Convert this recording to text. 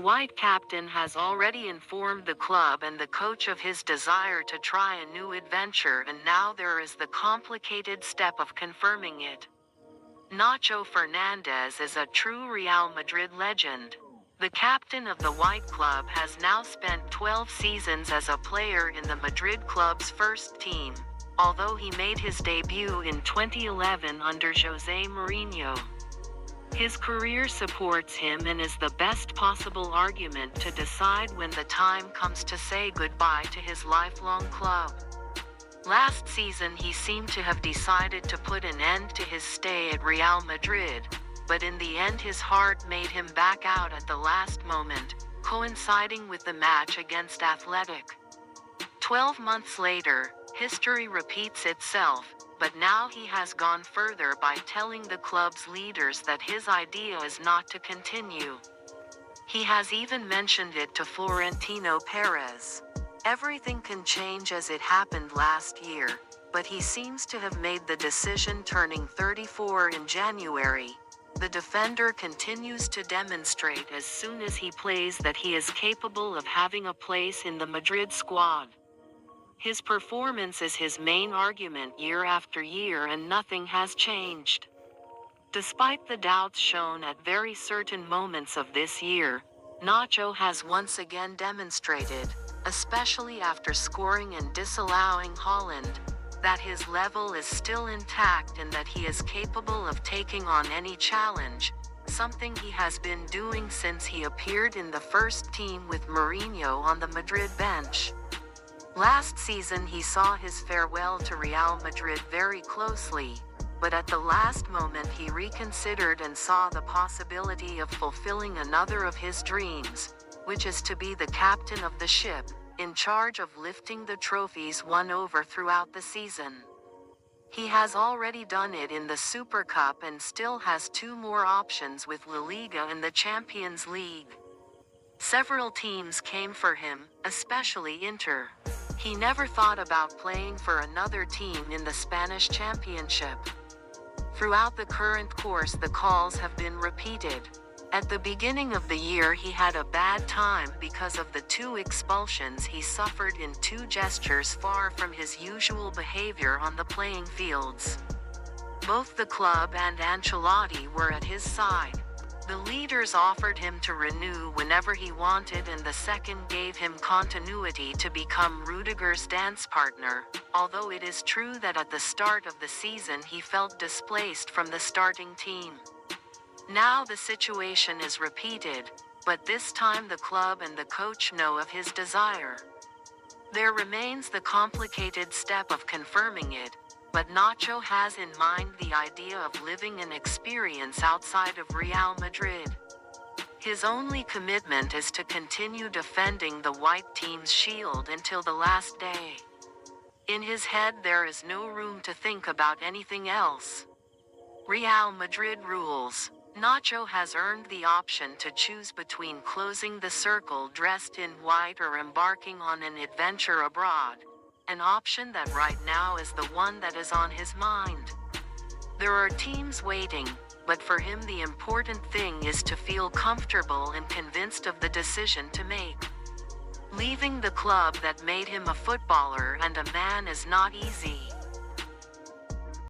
White captain has already informed the club and the coach of his desire to try a new adventure, and now there is the complicated step of confirming it. Nacho Fernandez is a true Real Madrid legend. The captain of the White Club has now spent 12 seasons as a player in the Madrid club's first team, although he made his debut in 2011 under José Mourinho. His career supports him and is the best possible argument to decide when the time comes to say goodbye to his lifelong club. Last season he seemed to have decided to put an end to his stay at Real Madrid, but in the end his heart made him back out at the last moment, coinciding with the match against Athletic. 12 months later, history repeats itself, but now he has gone further by telling the club's leaders that his idea is not to continue. He has even mentioned it to Florentino Perez. Everything can change as it happened last year, but he seems to have made the decision turning 34 in January. The defender continues to demonstrate as soon as he plays that he is capable of having a place in the Madrid squad. His performance is his main argument year after year, and nothing has changed. Despite the doubts shown at very certain moments of this year, Nacho has once again demonstrated, especially after scoring and disallowing Haaland, that his level is still intact and that he is capable of taking on any challenge, something he has been doing since he appeared in the first team with Mourinho on the Madrid bench. Last season he saw his farewell to Real Madrid very closely, but at the last moment he reconsidered and saw the possibility of fulfilling another of his dreams, which is to be the captain of the ship, in charge of lifting the trophies won over throughout the season. He has already done it in the Super Cup and still has 2 more options with La Liga and the Champions League. Several teams came for him, especially Inter. He never thought about playing for another team in the Spanish Championship. Throughout the current course the calls have been repeated. At the beginning of the year he had a bad time because of the 2 expulsions he suffered in 2 gestures far from his usual behavior on the playing fields. Both the club and Ancelotti were at his side. The leaders offered him to renew whenever he wanted, and the second gave him continuity to become Rudiger's dance partner, although it is true that at the start of the season he felt displaced from the starting team. Now the situation is repeated, but this time the club and the coach know of his desire. There remains the complicated step of confirming it, but Nacho has in mind the idea of living an experience outside of Real Madrid. His only commitment is to continue defending the white team's shield until the last day. In his head there is no room to think about anything else. Real Madrid rules. Nacho has earned the option to choose between closing the circle dressed in white or embarking on an adventure abroad. An option that right now is the one that is on his mind. There are teams waiting, but for him the important thing is to feel comfortable and convinced of the decision to make. Leaving the club that made him a footballer and a man is not easy.